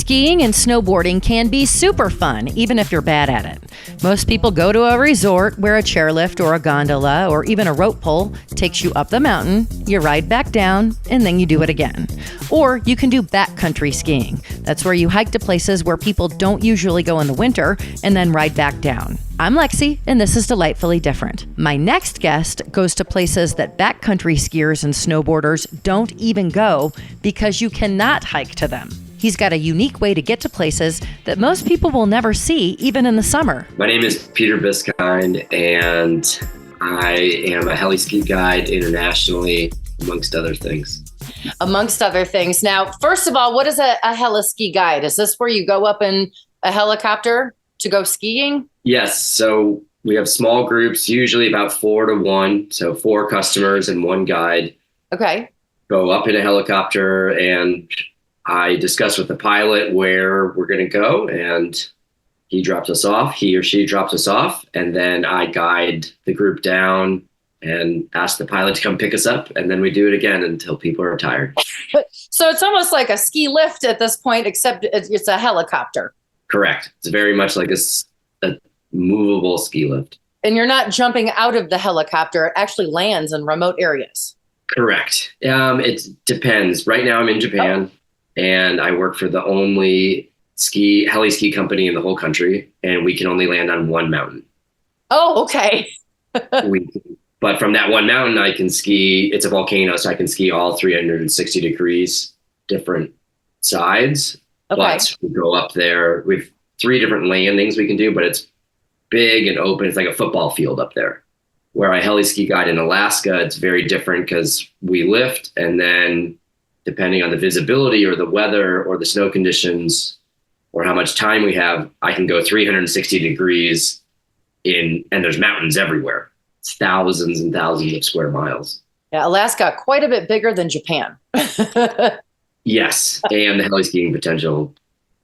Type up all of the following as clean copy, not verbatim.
Skiing and snowboarding can be super fun, even if you're bad at it. Most people go to a resort where a chairlift or a gondola or even a rope pull takes you up the mountain, you ride back down, and then you do it again. Or you can do backcountry skiing. That's where you hike to places where people don't usually go in the winter and then ride back down. I'm Lexi, and this is Delightfully Different. My next guest goes to places that backcountry skiers and snowboarders don't even go because you cannot hike to them. He's got a unique way to get to places that most people will never see, even in the summer. My name is Peter Biskind, and I am a heli ski guide internationally, amongst other things. Amongst other things. Now, first of all, what is a heli ski guide? Is this where you go up in a helicopter to go skiing? Yes. So we have small groups, usually about 4 to 1. So 4 customers and 1 guide. Okay. Go up in a helicopter, and I discuss with the pilot where we're going to go, and he or she drops us off, and then I guide the group down and ask the pilot to come pick us up, and then we do it again until people are tired. So it's almost like a ski lift at this point, except it's a helicopter. Correct. It's very much like a movable ski lift. And you're not jumping out of the helicopter. It actually lands in remote areas. Correct. It depends. Right now I'm in Japan. And I work for the only heli ski company in the whole country, and we can only land on one mountain. Oh, okay. But from that one mountain, I can ski. It's a volcano, so I can ski all 360 degrees, different sides. Okay. But we go up there. We have 3 different landings we can do, but it's big and open. It's like a football field up there. Where I heli ski guide in Alaska, it's very different because we lift, and then depending on the visibility or the weather or the snow conditions or how much time we have, I can go 360 degrees and there's mountains everywhere. It's thousands and thousands of square miles. Yeah, Alaska, quite a bit bigger than Japan. Yes, and the heli skiing potential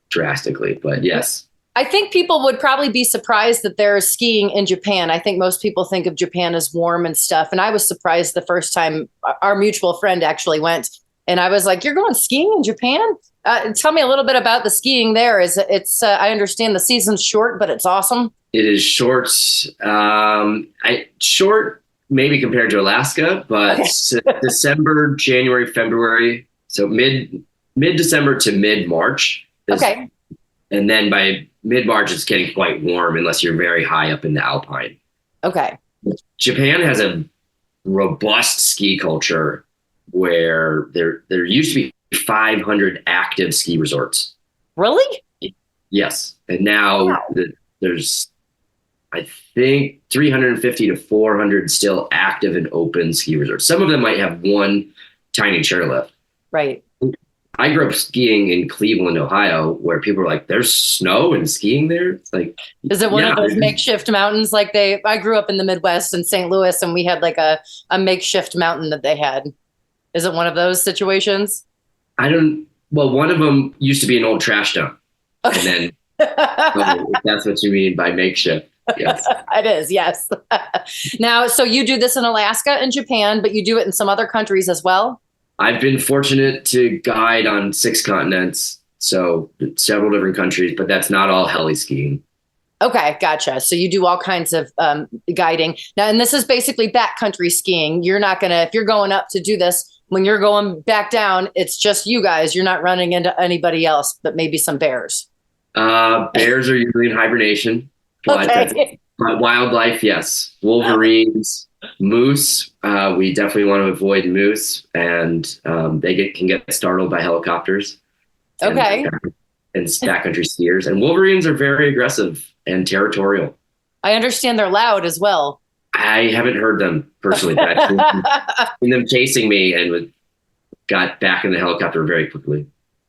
drastically, but yes. I think people would probably be surprised that there's skiing in Japan. I think most people think of Japan as warm and stuff. And I was surprised the first time our mutual friend actually went. And I was like, "You're going skiing in Japan? Tell me a little bit about the skiing there." I understand the season's short, but it's awesome. It is short. Short maybe compared to Alaska, but okay. December, January, February. So mid-December to mid-March. Okay. And then by mid-March, it's getting quite warm unless you're very high up in the Alpine. Okay. Japan has a robust ski culture where there used to be 500 active ski resorts. Really? Yes. And now there's, I think, 350 to 400 still active and open ski resorts. Some of them might have one tiny chairlift. Right. I grew up skiing in Cleveland, Ohio, where people are like, "There's snow and skiing there." It's like, is it one of those makeshift mountains? I grew up in the Midwest in St. Louis, and we had like a makeshift mountain that they had. Is it one of those situations? One of them used to be an old trash dump. Okay. And then if that's what you mean by makeshift. Yes. It is. Yes. Now, so you do this in Alaska and Japan, but you do it in some other countries as well? I've been fortunate to guide on 6 continents, so several different countries, but that's not all heli skiing. Okay, gotcha. So you do all kinds of guiding. Now, and this is basically backcountry skiing. You're not going to, if you're going up to do this, when you're going back down, it's just you guys. You're not running into anybody else, but maybe some bears. Bears are usually in hibernation. Okay. But wildlife, yes. Wolverines, moose. We definitely want to avoid moose, and they can get startled by helicopters. Okay. And backcountry skiers. And wolverines are very aggressive and territorial. I understand they're loud as well. I haven't heard them personally, but I've seen them chasing me and got back in the helicopter very quickly.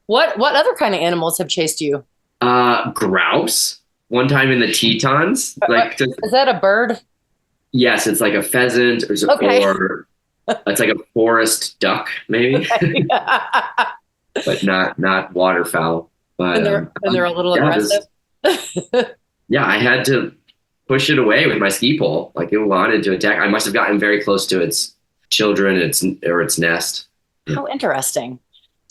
What other kind of animals have chased you? Grouse. One time in the Tetons. Is that a bird? Yes, it's like a pheasant or it's like a forest duck, maybe. But not waterfowl. But, and they're a little aggressive. Yeah, I had to push it away with my ski pole. Like, it wanted to attack. I must have gotten very close to its children or its nest. How interesting.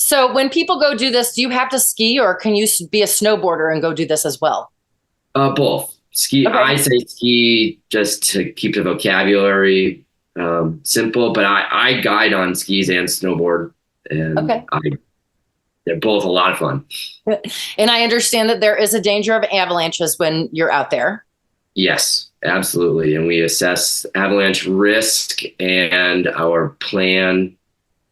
So when people go do this, do you have to ski or can you be a snowboarder and go do this as well? Both. Ski. Okay. I say ski just to keep the vocabulary simple, but I guide on skis and snowboard, and Okay. they're both a lot of fun. And I understand that there is a danger of avalanches when you're out there. Yes, absolutely. And we assess avalanche risk and our plan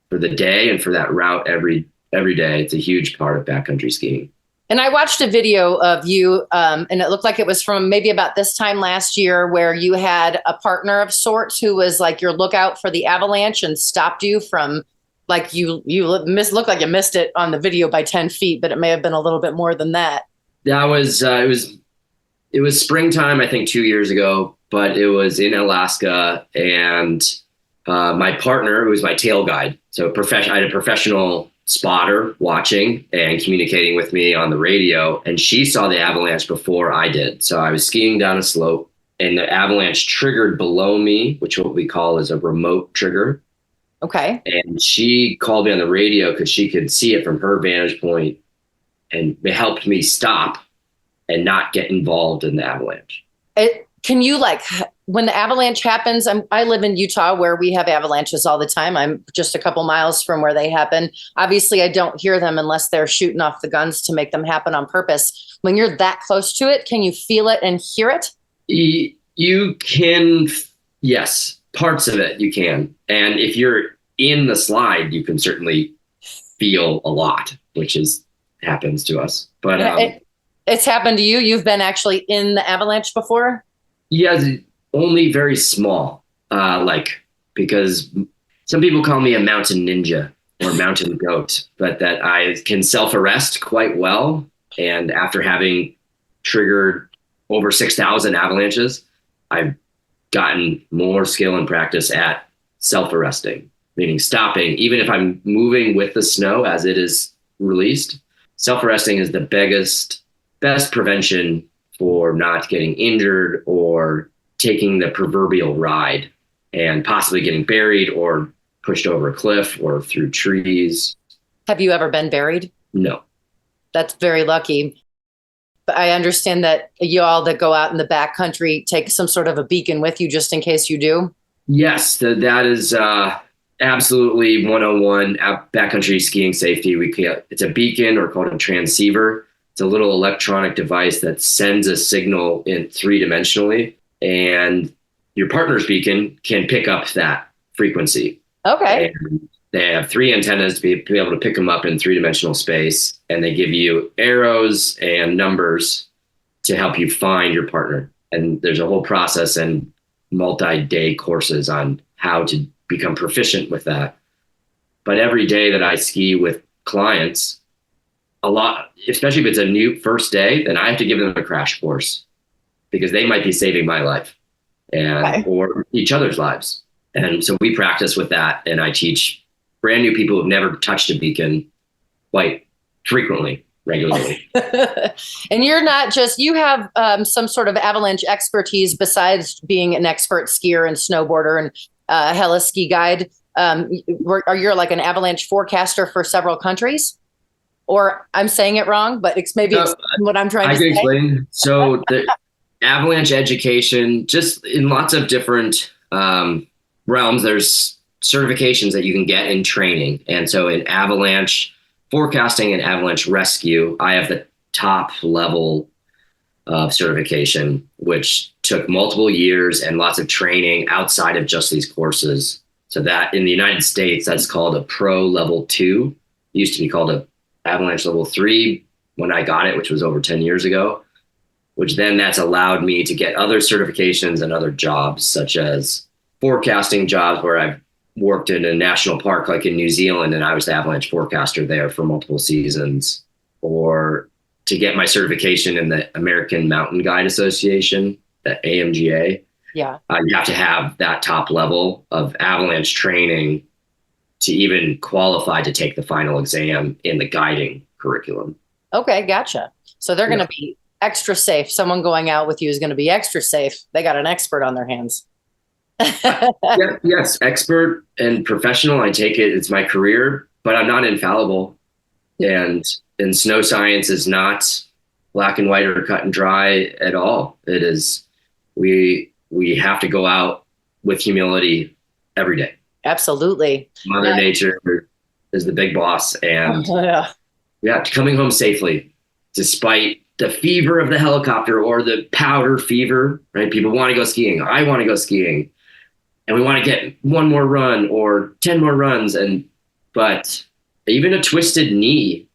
for the day and for that route every day. It's a huge part of backcountry skiing. And I watched a video of you, and it looked like it was from maybe about this time last year, where you had a partner of sorts who was like your lookout for the avalanche and stopped you from, like looked like you missed it on the video by 10 feet, but it may have been a little bit more than that. That was it was springtime, I think 2 years ago, but it was in Alaska, and my partner, who was my tail guide, so I had a professional spotter watching and communicating with me on the radio, and she saw the avalanche before I did. So I was skiing down a slope and the avalanche triggered below me, which what we call is a remote trigger. Okay. And she called me on the radio because she could see it from her vantage point, and it helped me stop and not get involved in the avalanche. Can you, like, when the avalanche happens, I live in Utah where we have avalanches all the time. I'm just a couple miles from where they happen. Obviously, I don't hear them unless they're shooting off the guns to make them happen on purpose. When you're that close to it, can you feel it and hear it? You can, yes, parts of it you can. And if you're in the slide, you can certainly feel a lot, which happens to us. But it's happened to you? You've been actually in the avalanche before? Yeah, only very small. Because some people call me a mountain ninja or mountain goat, but that I can self-arrest quite well. And after having triggered over 6,000 avalanches, I've gotten more skill and practice at self-arresting, meaning stopping, even if I'm moving with the snow as it is released. Self-arresting is the best prevention for not getting injured or taking the proverbial ride and possibly getting buried or pushed over a cliff or through trees. Have you ever been buried? No. That's very lucky. But I understand that you all that go out in the backcountry take some sort of a beacon with you just in case you do. Yes, that is absolutely 101 backcountry skiing safety. It's a beacon, or called a transceiver. It's a little electronic device that sends a signal in 3-dimensionally, and your partner's beacon can pick up that frequency. Okay. And they have 3 antennas to be able to pick them up in 3-dimensional space, and they give you arrows and numbers to help you find your partner. And there's a whole process and multi-day courses on how to become proficient with that. But every day that I ski with clients, a lot, especially if it's a new first day, then I have to give them a crash course because they might be saving my life or each other's lives. And so we practice with that. And I teach brand new people who've never touched a beacon quite frequently, regularly. And you're not just, you have some sort of avalanche expertise besides being an expert skier and snowboarder and Heli ski guide. Are you like an avalanche forecaster for several countries? Or I'm saying it wrong, but it's maybe what I'm trying to say. I can explain. So the avalanche education, just in lots of different realms, there's certifications that you can get in training. And so in avalanche forecasting and avalanche rescue, I have the top level of certification, which took multiple years and lots of training outside of just these courses. So that in the United States, that's called a pro level 2. It used to be called a avalanche level 3 when I got it, which was over 10 years ago, which then that's allowed me to get other certifications and other jobs, such as forecasting jobs where I've worked in a national park, like in New Zealand, and I was the avalanche forecaster there for multiple seasons, or to get my certification in the American Mountain Guide Association, the AMGA. Yeah. You have to have that top level of avalanche training to even qualify to take the final exam in the guiding curriculum. Okay, gotcha. So they're going to be extra safe. Someone going out with you is going to be extra safe. They got an expert on their hands. Yes, expert and professional. I take it. It's my career, but I'm not infallible. And snow science is not black and white or cut and dry at all. It is, we have to go out with humility every day. Absolutely. Mother Nature is the big boss, and coming home safely despite the fever of the helicopter or the powder fever, right? People want to go skiing. I want to go skiing, and we want to get one more run or 10 more runs. But even a twisted knee,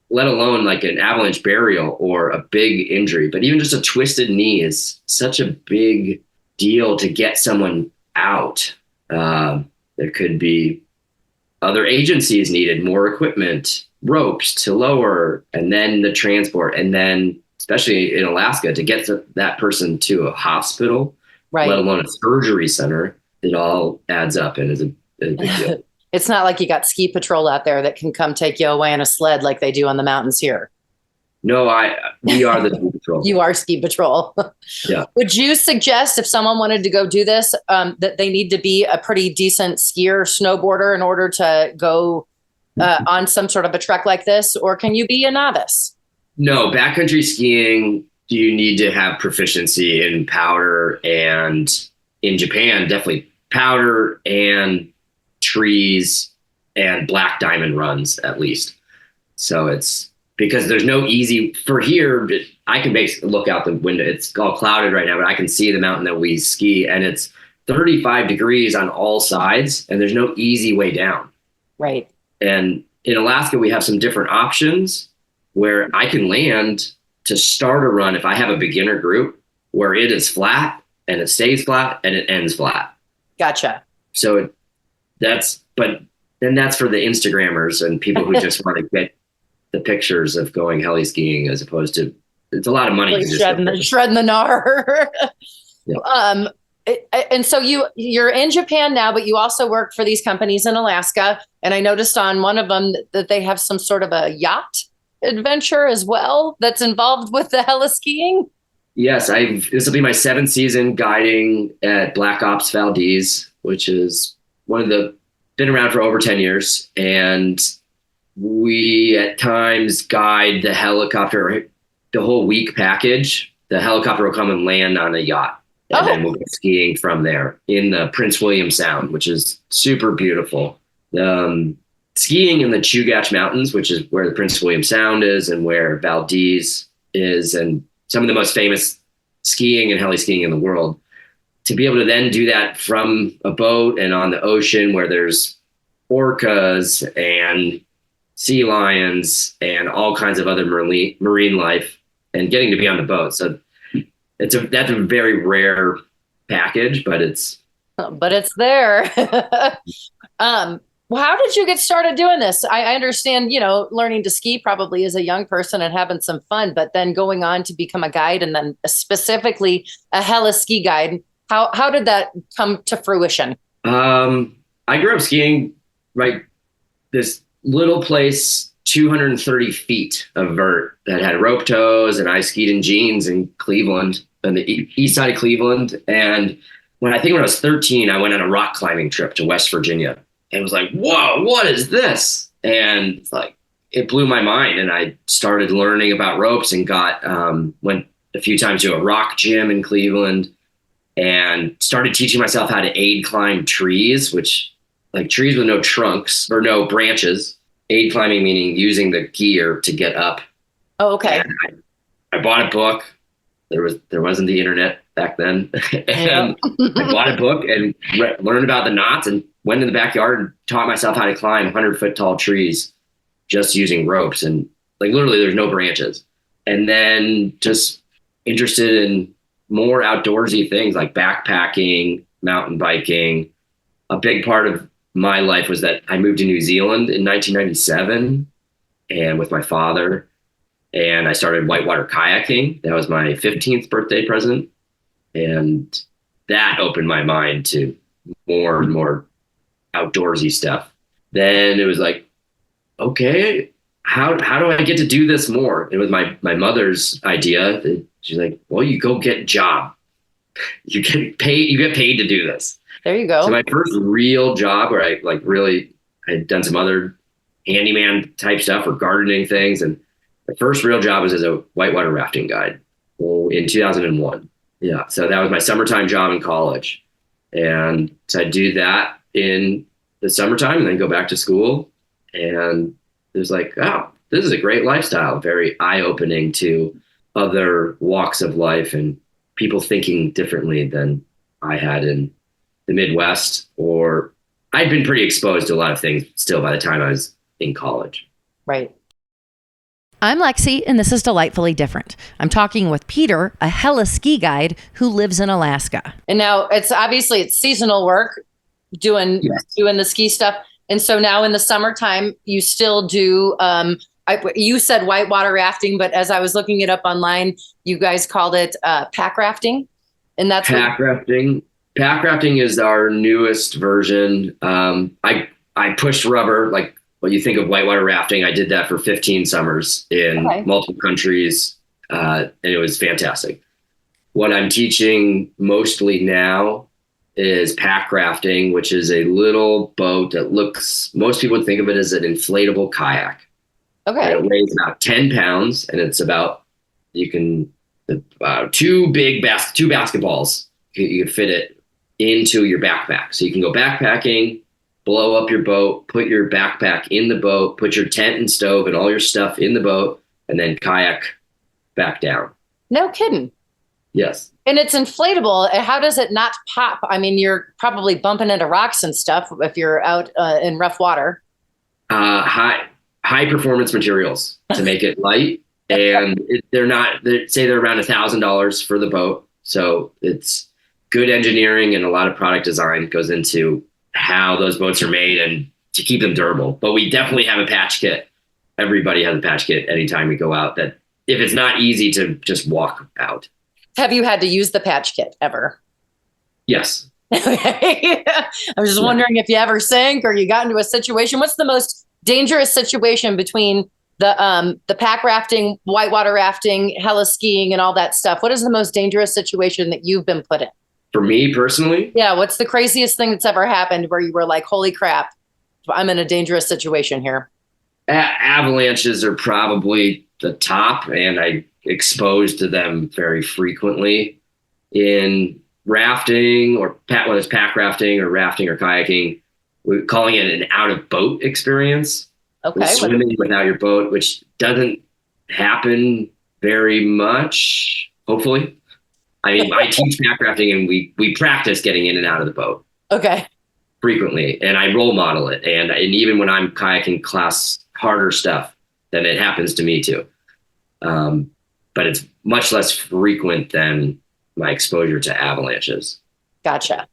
let alone like an avalanche burial or a big injury, but even just a twisted knee is such a big deal to get someone out. There could be other agencies needed, more equipment, ropes to lower, and then the transport. And then, especially in Alaska, to get that person to a hospital, let alone a surgery center, it all adds up and is a big deal. It's not like you got ski patrol out there that can come take you away in a sled like they do on the mountains here. No, we are the ski patrol. You are ski patrol. Yeah. Would you suggest if someone wanted to go do this, that they need to be a pretty decent skier, snowboarder in order to go on some sort of a trek like this? Or can you be a novice? No, backcountry skiing, you need to have proficiency in powder, and in Japan, definitely powder and trees and black diamond runs at least. So it's because there's no easy for here. I can basically look out the window. It's all clouded right now, but I can see the mountain that we ski, and it's 35 degrees on all sides, and there's no easy way down. Right. And in Alaska, we have some different options where I can land to start a run if I have a beginner group where it is flat and it stays flat and it ends flat. Gotcha. So but then that's for the Instagrammers and people who just want to get the pictures of going heli skiing, as opposed to, it's a lot of money. Like shredding the gnar. Yeah. And so you're in Japan now, but you also work for these companies in Alaska. And I noticed on one of them that they have some sort of a yacht adventure as well that's involved with the heli skiing. Yes, this will be my 7th season guiding at Black Ops Valdez, which is been around for over 10 years. And we at times guide the helicopter, the whole week package. The helicopter will come and land on a yacht. And then we'll go skiing from there in the Prince William Sound, which is super beautiful. Skiing in the Chugach Mountains, which is where the Prince William Sound is and where Valdez is, and some of the most famous skiing and heli skiing in the world. To be able to then do that from a boat and on the ocean where there's orcas and sea lions and all kinds of other marine life, and getting to be on the boat. So that's a very rare package, but it's there. Well, how did you get started doing this? I understand, learning to ski probably as a young person and having some fun, but then going on to become a guide, and then specifically a heli ski guide. How did that come to fruition? I grew up skiing, right? This little place, 230 feet of vert that had rope tows, and I skied in jeans in Cleveland, on the east side of Cleveland. And when I was 13, I went on a rock climbing trip to West Virginia, and was like, whoa, what is this? And it's like, it blew my mind. And I started learning about ropes and went a few times to a rock gym in Cleveland, and started teaching myself how to aid climb trees, which like trees with no trunks or no branches. Aid climbing meaning using the gear to get up. Oh, okay. And I bought a book. There wasn't the internet back then. And I bought a book and learned about the knots, and went in the backyard and taught myself how to climb 100-foot tall trees just using ropes. And like literally there's no branches. And then just interested in more outdoorsy things like backpacking, mountain biking. A big part of my life was that I moved to New Zealand in 1997 and with my father, and I started whitewater kayaking. That was my 15th birthday present. And that opened my mind to more and more outdoorsy stuff. Then it was like, okay, how do I get to do this more? It was my mother's idea. She's like, well, you go get a job. You get paid to do this. There you go. So my first real job where I had done some other handyman type stuff or gardening things. And my first real job was as a whitewater rafting guide in 2001. Yeah. So that was my summertime job in college. And so I do that in the summertime and then go back to school. And it was like, oh, this is a great lifestyle. Very eye-opening to other walks of life and people thinking differently than I had in the Midwest, or I'd been pretty exposed to a lot of things still by the time I was in college. Right. I'm Lexi, and this is Delightfully Different. I'm talking with Peter, a Heli ski guide who lives in Alaska. And now it's seasonal work, doing the ski stuff. And so now in the summertime, you still do, you said whitewater rafting, but as I was looking it up online, you guys called it pack rafting. And that's pack rafting. Pack rafting is our newest version. I pushed rubber, like what you think of whitewater rafting. I did that for 15 summers in multiple countries, and it was fantastic. What I'm teaching mostly now is pack rafting, which is a little boat that most people would think of it as an inflatable kayak. Okay. And it weighs about 10 pounds, and it's about, two basketballs. You can fit it into your backpack. So you can go backpacking, blow up your boat, put your backpack in the boat, put your tent and stove and all your stuff in the boat, and then kayak back down. No kidding. Yes. And it's inflatable. How does it not pop? I mean, you're probably bumping into rocks and stuff if you're out in rough water. High performance materials to make it light. And they're around $1,000 for the boat. So it's good engineering and a lot of product design goes into how those boats are made and to keep them durable. But we definitely have a patch kit. Everybody has a patch kit anytime we go out, that if it's not easy to just walk out. Have you had to use the patch kit ever? Yes. Okay. I'm just wondering if you ever sank or you got into a situation. What's the most dangerous situation between the pack rafting, whitewater rafting, heli skiing, and all that stuff? What is the most dangerous situation that you've been put in? For me personally? Yeah. What's the craziest thing that's ever happened where you were like, holy crap, I'm in a dangerous situation here? Avalanches are probably the top, and I exposed to them very frequently in rafting, or whether it's pack rafting or kayaking. We're calling it an out of boat experience. Okay. Swimming without your boat, which doesn't happen very much, hopefully. I mean, I teach pack rafting and we practice getting in and out of the boat. Okay. Frequently. And I role model it. And even when I'm kayaking class harder stuff, then it happens to me too. But it's much less frequent than my exposure to avalanches. Gotcha.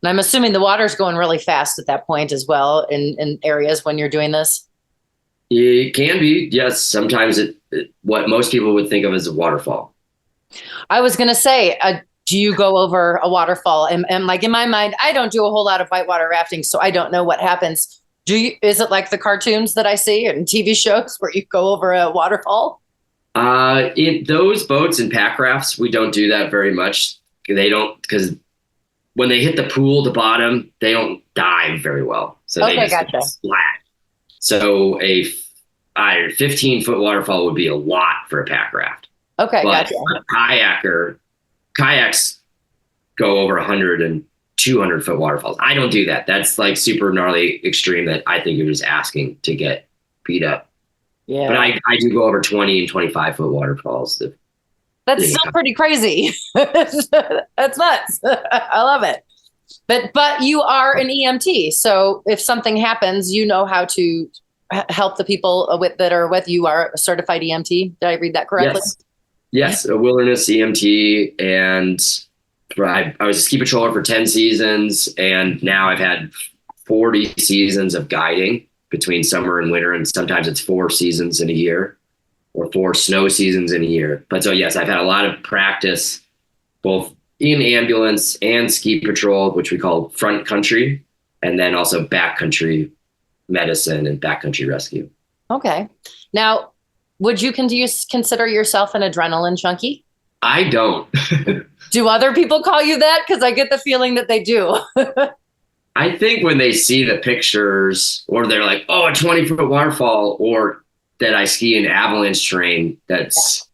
And I'm assuming the water's going really fast at that point as well in areas when you're doing this? It can be, yes. Sometimes what most people would think of as a waterfall. I was going to say, do you go over a waterfall? And like in my mind, I don't do a whole lot of whitewater rafting, so I don't know what happens. Is it like the cartoons that I see in TV shows where you go over a waterfall? In those boats and pack rafts, we don't do that very much. Because when they hit the pool, the bottom, they don't dive very well. So they just splat. So a 15-foot waterfall would be a lot for a pack raft. Okay, but gotcha. Kayaks go over 100 and 200-foot waterfalls. I don't do that. That's like super gnarly extreme that I think you're just asking to get beat up. Yeah. But I do go over 20 and 25-foot waterfalls. That's still pretty crazy. That's nuts. I love it. But you are an EMT. So if something happens, you know how to help the people that are with you. Are a certified EMT. Did I read that correctly? Yes, a wilderness EMT. And I was a ski patroller for 10 seasons. And now I've had 40 seasons of guiding between summer and winter. And sometimes it's 4 seasons in a year or 4 snow seasons in a year. But so, yes, I've had a lot of practice both in ambulance and ski patrol, which we call front country, and then also backcountry medicine and backcountry rescue. Okay. Now, would you consider yourself an adrenaline junkie? I don't. Do other people call you that? Because I get the feeling that they do. I think when they see the pictures or they're like, oh, a 20-foot waterfall, or that I ski an avalanche terrain, it's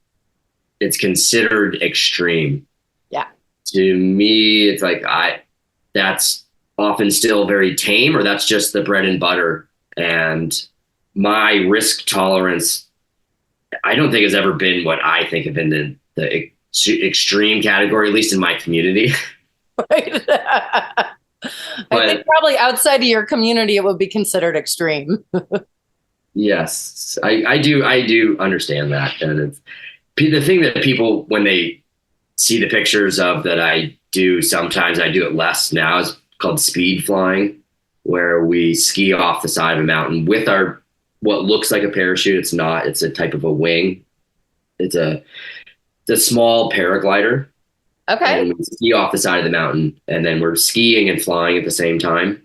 considered extreme. Yeah. To me, it's like that's often still very tame, or that's just the bread and butter. And my risk tolerance, I don't think has ever been what I think of in the extreme category, at least in my community. Right. I think probably outside of your community, it would be considered extreme. Yes, I do understand that. And it's the thing that people, when they see the pictures of that I do, sometimes I do it less now, is called speed flying, where we ski off the side of a mountain with our, what looks like a parachute. It's not, it's a type of a wing. It's a small paraglider. Okay. And we ski off the side of the mountain, and then we're skiing and flying at the same time.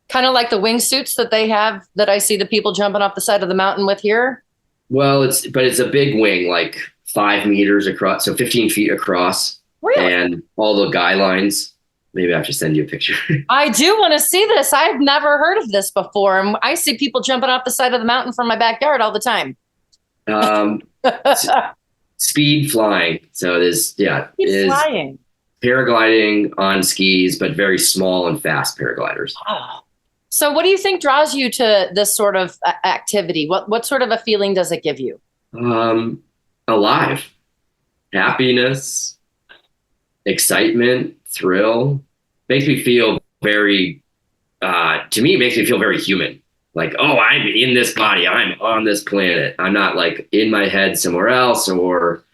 Kind of like the wingsuits that they have that I see the people jumping off the side of the mountain with here. Well, it's a big wing, like 5 meters across, so 15 feet across. Really? And all the guy lines. Maybe I have to send you a picture. I do want to see this. I've never heard of this before. And I see people jumping off the side of the mountain from my backyard all the time. Speed flying. So Speed flying. Paragliding on skis, but very small and fast paragliders. Oh. So what do you think draws you to this sort of activity? What sort of a feeling does it give you? Alive, happiness, excitement, thrill. Makes me feel very, to me, it makes me feel very human. Like, oh, I'm in this body. I'm on this planet. I'm not like in my head somewhere else, or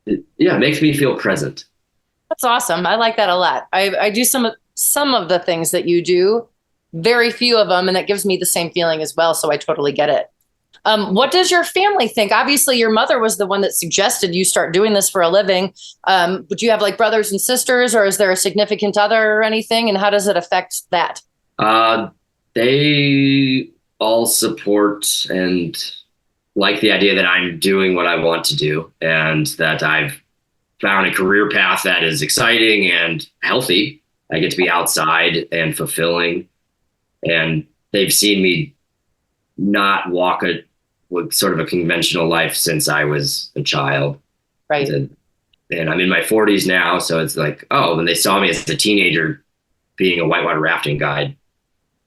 it makes me feel present. That's awesome. I like that a lot. I do some of the things that you do, very few of them, and that gives me the same feeling as well. So I totally get it. What does your family think? Obviously, your mother was the one that suggested you start doing this for a living. Would you have like brothers and sisters, or is there a significant other or anything? And how does it affect that? They all support and like the idea that I'm doing what I want to do, and that I've found a career path that is exciting and healthy. I get to be outside and fulfilling, and they've seen me not walk with sort of a conventional life since I was a child. Right. And I'm in my 40s now. So it's like, oh, when they saw me as a teenager being a whitewater rafting guide,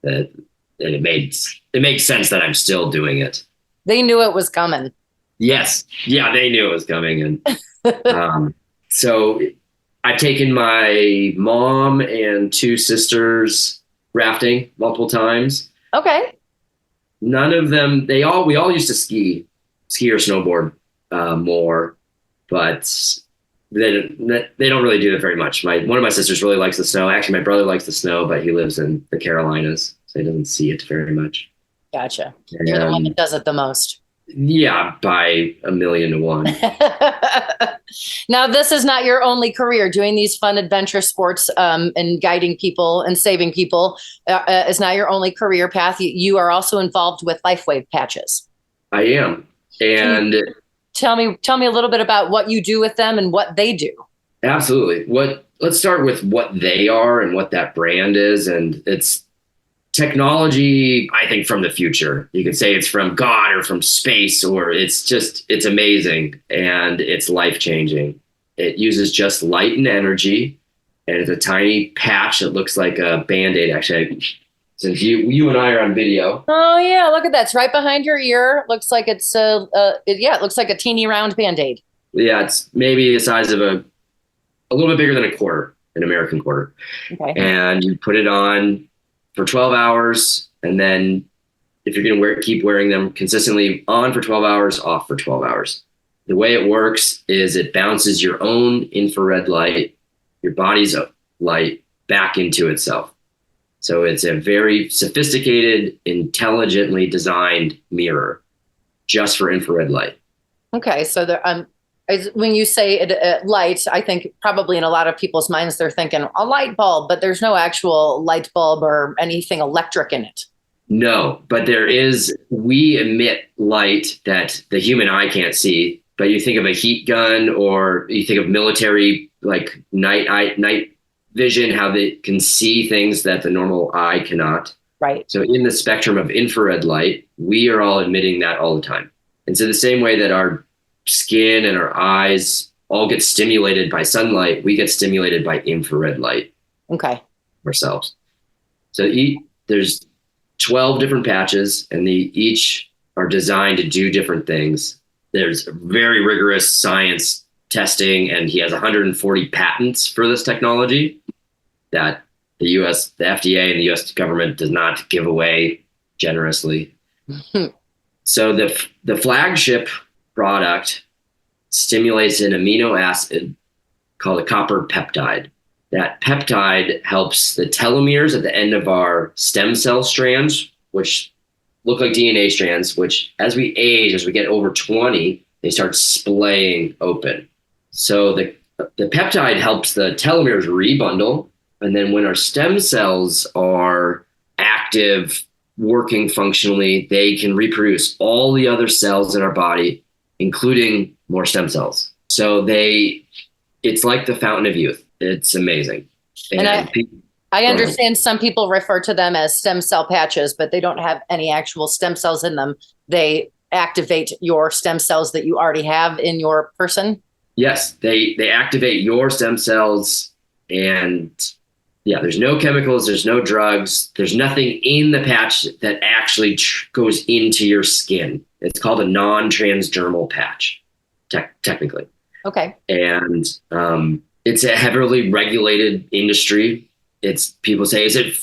that it made sense that I'm still doing it. They knew it was coming. Yes. Yeah, they knew it was coming. And so I've taken my mom and 2 sisters rafting multiple times. Okay. None of them, we all used to ski or snowboard more, but they don't really do that very much. One of my sisters really likes the snow. Actually, my brother likes the snow, but he lives in the Carolinas, so he doesn't see it very much. Gotcha. You're the one that does it the most. Yeah, by 1,000,000 to 1. Now, this is not your only career. Doing these fun adventure sports and guiding people and saving people is not your only career path. You are also involved with LifeWave patches. I am. And tell me a little bit about what you do with them and what they do. Absolutely. Let's start with what they are and what that brand is. And it's technology, I think, from the future. You could say it's from God or from space, or it's amazing and it's life-changing. It uses just light and energy, and it's a tiny patch that looks like a Band-Aid. Actually, since you and I are on video. Oh yeah, look at that. It's right behind your ear. Looks like it looks like a teeny round Band-Aid. Yeah, it's maybe the size of a little bit bigger than a quarter, an American quarter. Okay. And you put it on for 12 hours. And then if you're going to keep wearing them consistently, on for 12 hours, off for 12 hours. The way it works is it bounces your own infrared light, your body's light, back into itself. So it's a very sophisticated, intelligently designed mirror just for infrared light. Okay. So when you say light, I think probably in a lot of people's minds, they're thinking a light bulb, but there's no actual light bulb or anything electric in it. No, but we emit light that the human eye can't see. But you think of a heat gun, or you think of military, like night vision, how they can see things that the normal eye cannot. Right. So in the spectrum of infrared light, we are all emitting that all the time. And so the same way that our skin and our eyes all get stimulated by sunlight, we get stimulated by infrared light. Okay. Ourselves. So there's 12 different patches, and they each are designed to do different things. There's very rigorous science testing, and he has 140 patents for this technology that the FDA and the US government does not give away generously. So the flagship product stimulates an amino acid called a copper peptide. That peptide helps the telomeres at the end of our stem cell strands, which look like DNA strands, which as we age, as we get over 20, they start splaying open. So the peptide helps the telomeres rebundle. And then when our stem cells are active, working functionally, they can reproduce all the other cells in our body, including more stem cells. So it's like the fountain of youth. It's amazing. And I understand some people refer to them as stem cell patches, but they don't have any actual stem cells in them. They activate your stem cells that you already have in your person. Yes, they activate your stem cells, and yeah, there's no chemicals, there's no drugs, there's nothing in the patch that actually goes into your skin. It's called a non-transdermal patch, technically. Okay. And it's a heavily regulated industry. People say, is it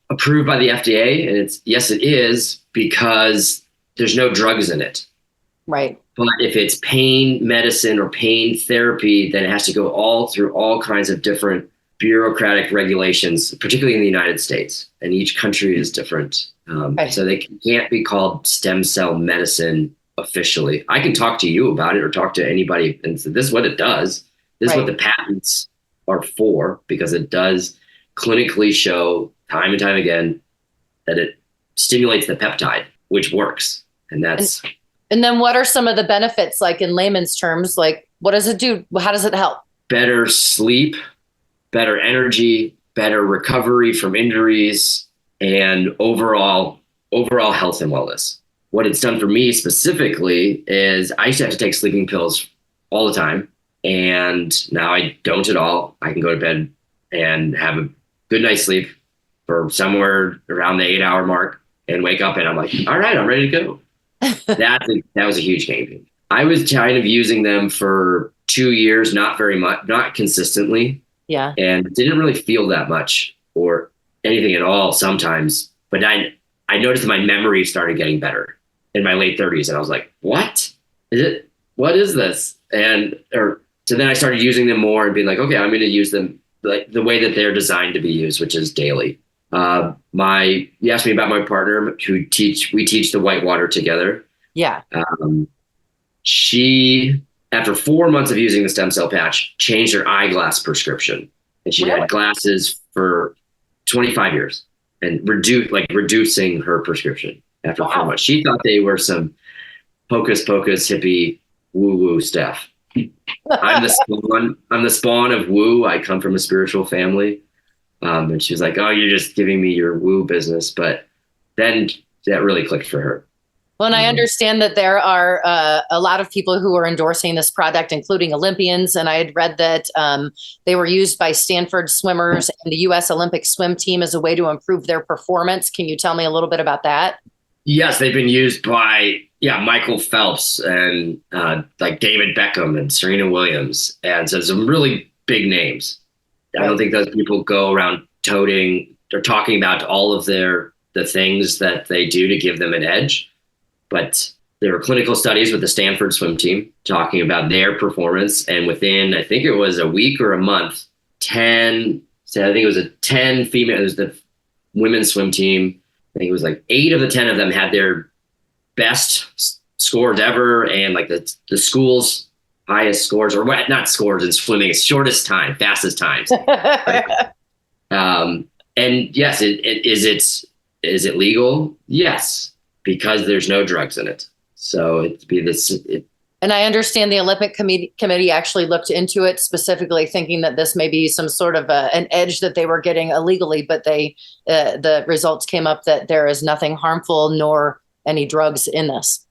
approved by the FDA? And yes, it is, because there's no drugs in it. Right. But if it's pain medicine or pain therapy, then it has to go through all kinds of different bureaucratic regulations, particularly in the United States. And each country is different. So they can't be called stem cell medicine officially. I can talk to you about it or talk to anybody and say, this is what it does. This is what the patents are for, because it does clinically show time and time again that it stimulates the peptide, which works. And then what are some of the benefits, like in layman's terms, like what does it do? How does it help? Better sleep, better energy, better recovery from injuries, and overall health and wellness. What it's done for me specifically is I used to have to take sleeping pills all the time. And now I don't at all. I can go to bed and have a good night's sleep for somewhere around the 8-hour mark and wake up and I'm like, all right, I'm ready to go. That was a huge game. I was kind of using them for 2 years, not very much, not consistently. Yeah. And didn't really feel that much or anything at all sometimes. But I noticed that my memory started getting better in my late 30s. And I was like, what is this? So then I started using them more and being like, okay, I'm going to use them like the way that they're designed to be used, which is daily. You asked me about my partner we teach the whitewater together. Yeah. She, after 4 months of using the stem cell patch, changed her eyeglass prescription. And she had glasses for 25 years and reducing her prescription after 4 months. She thought they were some hocus pocus hippie woo woo stuff. I'm the spawn of woo. I come from a spiritual family. And she was like, oh, you're just giving me your woo business. But then that really clicked for her. Well, and I understand that there are a lot of people who are endorsing this product, including Olympians. And I had read that they were used by Stanford swimmers and the U.S. Olympic swim team as a way to improve their performance. Can you tell me a little bit about that? Yes, they've been used by Michael Phelps and like David Beckham and Serena Williams, and so some really big names. I don't think those people go around toting or talking about all of the things that they do to give them an edge, but there were clinical studies with the Stanford swim team talking about their performance, and within I think it was a week or a month, 10 female. It was the women's swim team. I think it was like 8 of the 10 of them had their best scores ever, and like the school's highest scores, or what? Not scores in swimming, it's shortest time, fastest times. And yes, is it legal? Yes, because there's no drugs in it. So And I understand the Olympic committee actually looked into it specifically, thinking that this may be some sort of an edge that they were getting illegally, but the results came up that there is nothing harmful nor any drugs in this.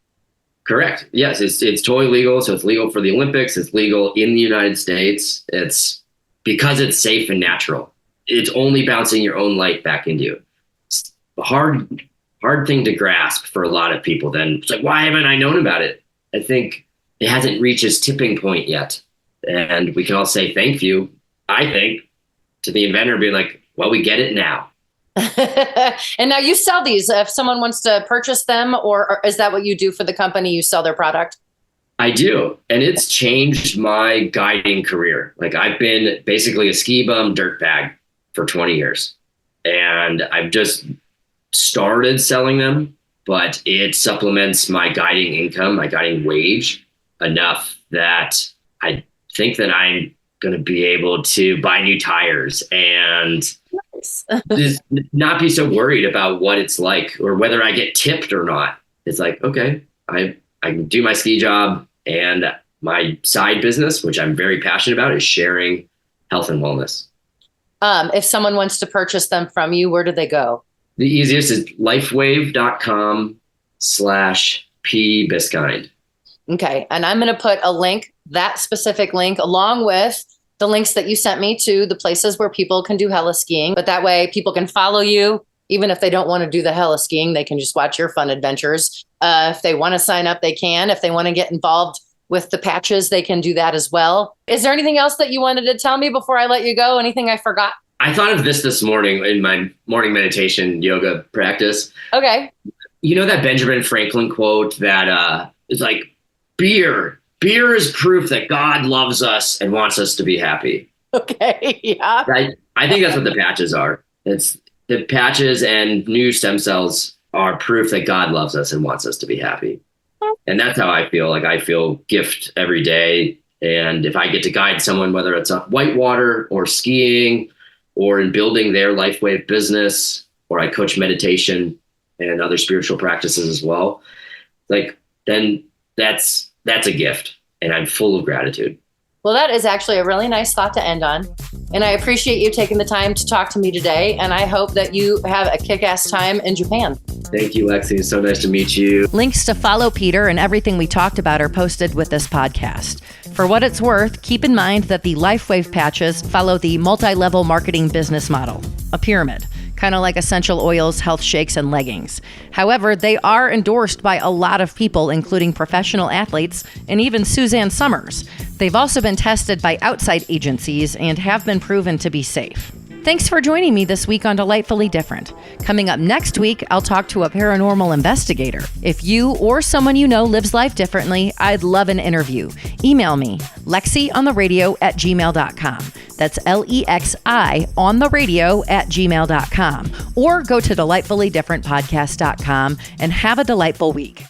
Correct. Yes, it's totally legal. So it's legal for the Olympics. It's legal in the United States. It's because it's safe and natural. It's only bouncing your own light back into you. It's a hard thing to grasp for a lot of people. Then it's like, why haven't I known about it? I think it hasn't reached its tipping point yet. And we can all say thank you, I think, to the inventor being like, well, we get it now. And now you sell these if someone wants to purchase them, or is that what you do for the company? You sell their product? I do. And it's changed my guiding career. Like I've been basically a ski bum dirtbag for 20 years. And I've just started selling them, but it supplements my guiding income, my guiding wage enough that I think that I'm going to be able to buy new tires and just not be so worried about what it's like or whether I get tipped or not. It's like, okay, I can do my ski job, and my side business, which I'm very passionate about, is sharing health and wellness. If someone wants to purchase them from you, where do they go? The easiest is lifewave.com/pbiskind. Okay. And I'm going to put a link, that specific link, along with the links that you sent me to the places where people can do heli skiing. But that way people can follow you. Even if they don't want to do the heli skiing, they can just watch your fun adventures. If they want to sign up, they can. If they want to get involved with the patches, they can do that as well. Is there anything else that you wanted to tell me before I let you go? Anything I forgot? I thought of this morning in my morning meditation yoga practice. Okay. You know that Benjamin Franklin quote that is like, beer is proof that God loves us and wants us to be happy. Okay. Yeah. I think that's what the patches are. It's the patches and new stem cells are proof that God loves us and wants us to be happy. And that's how I feel. Like I feel gift every day. And if I get to guide someone, whether it's on whitewater or skiing or in building their LifeWave business, or I coach meditation and other spiritual practices as well, like then that's a gift, and I'm full of gratitude. Well, that is actually a really nice thought to end on. And I appreciate you taking the time to talk to me today. And I hope that you have a kick-ass time in Japan. Thank you, Lexi. It's so nice to meet you. Links to follow Peter and everything we talked about are posted with this podcast. For what it's worth, keep in mind that the LifeWave patches follow the multi-level marketing business model, a pyramid, kind of like essential oils, health shakes, and leggings. However, they are endorsed by a lot of people, including professional athletes and even Suzanne Summers. They've also been tested by outside agencies and have been proven to be safe. Thanks for joining me this week on Delightfully Different. Coming up next week, I'll talk to a paranormal investigator. If you or someone you know lives life differently, I'd love an interview. Email me, lexiontheradio@gmail.com. That's LEXI on the radio@gmail.com. Or go to delightfullydifferentpodcast.com and have a delightful week.